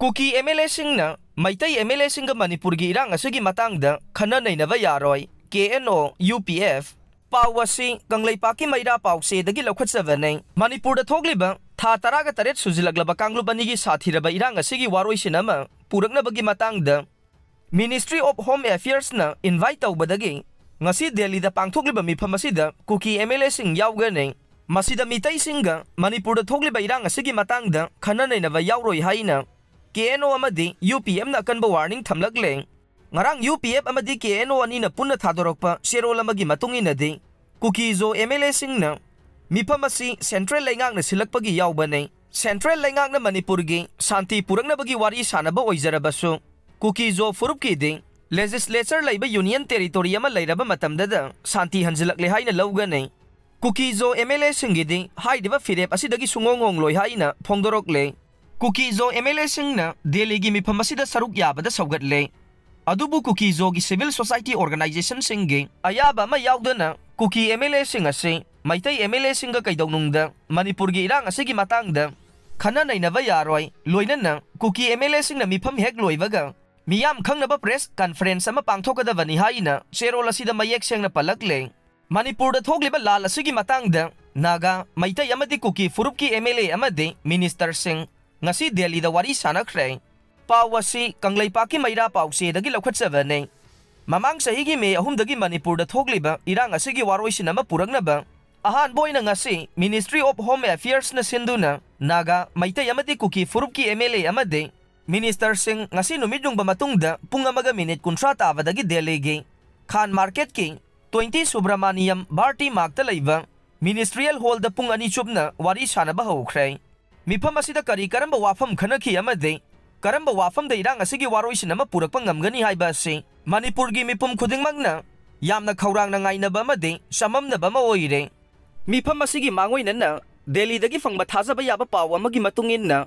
cookie MLA सिंगना Meitei MLA सिंगा मणिपुर की इरांग असगी मतंगदा Khanna नैनबा यारोय KNO UPF पावसी कंगलैपाकी मैरा पावसेदगी लौखटजबने मणिपुर थोगलिबा था तरागा तरेट सुजिलगलबा कांगलुबनीगी साथीरबा इरांग असगी वारोइसिनमा पुरकनबगी मतंगदा मिनिस्ट्री ऑफ होम अफेयर्स ना invite तौबदगी ngasi Delhi da pangthokliba mifam asida kuki MLA sing yaugane masida mitai singa Manipur da thokliba irang asigi matangda khana nainaba yauroi haina KNO amadi UPM na kanba warning thamlagle ngarang UPF amadi KNO ani na punna thadorokpa serol amagi matungina de kuki zo MLA sing na mifam asi central lengang na silakpagi yaubane central lengang na Manipur gi shanti purakna bagi wari sanaba oizarabasu kuki zo furupki de legislature laiba union territory ama lairaba matamda shanti hanjilakle haina lawgane kukizo MLA singidi haidiba firep asidagi sungongong loi haina phongdorokle kukizo MLA singna Delhi gi mifam asida saruk yabada saugatle adubu kukizo gi civil society organization singi ayaba ma yaudana kuki MLA sing ase maitai MLA singa kaidonungda Manipur gi irang asigi matangda khana nainaba yaroi loinana kuki MLA singna mifam hek loibaga मियाम खंगनबा press conference अमा पांगथोकदबनी हाइना शेरोल असिदा मयेक सेंगना पलकले मणिपुर थोगलिबा लाल असिगी मतंगदा नागा मैतै अमदि कुकी फुरुप की MLA अमदि minister Singh ngasi Delhi da wari sanakre pawasi kanglaipaaki maira pause dagi lokhachbane mamang sahi gi me ahum dagi Manipur da thogliba irang asigi waroisin ama puraknaba ahan boina ngasi Ministry of Home Affairs na sinduna naga Meitei अमदि कुकी फुरुप की MLA अमदि Minister Singh ngasi numidung ba matungda punga maga minute kuntra tabadagi Delhi gi Khan Market ki 20 Subramaniam Bharti Magta laiba Ministerial Hall da pung ani chupna wari sanaba hokre mifam asida kari karamba wafam khanaki amade karamba wafam da irang asigi waroisin ama purakpa ngamgani haiba ase Manipur gi mipum khudingmagna yamna khaurang na ngainaba amade samamna ba ma oire mifam asigi mangoinana Delhi dagi fangba thajaba yaba paw amagi matungin na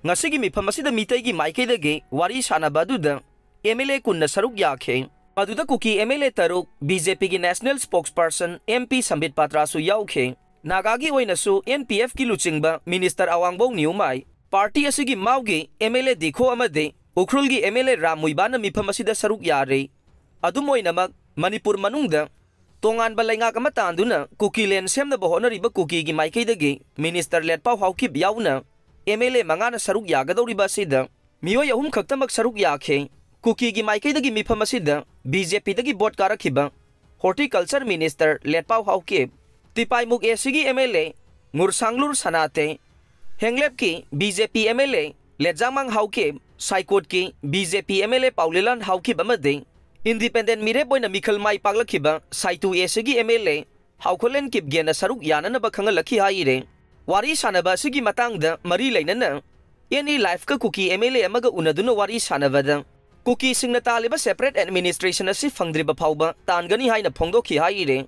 ngasigi mifam asida mitai gi maikaidagi wari sanaba aduda MLA kunna saruk yakhe aduda kuki MLA taruk BJP gi national spokesperson MP Sambit Patra su yaukhe naga gi oina su NPF ki luchingba minister Awangbo Niumai party asigi maugi MLA dikho amade ukrul gi MLA Ramuibana mifam asida saruk yare adum oinamak Manipur manungda tongan balainga kama tanduna kuki len semna bahonari ba kuki gi maikaidagi minister letpau hauki yauna MLA mangana saruk yagadori basida miyo yahum khaktamak saruk yakhe kuki gi maikaidagi mifam asida BJP dagi bot karakhiba horticulture minister letpau hauke tipaimuk esigi MLA ngursanglur sanate henglep ki BJP MLA lejamang hauke saikot ki BJP MLA paulilan hauki bamade independent mire boina mikhal mai paglakhiba saitu esigi MLA haukholen kip gena saruk yanana ba khangalakhi haire wari sanaba sigi matangda mari lainana any life ka kuki MLA amaga unaduna wari sanabada kuki singna taliba separate administration asi fangdriba phauba tangani haina phongdokhi haire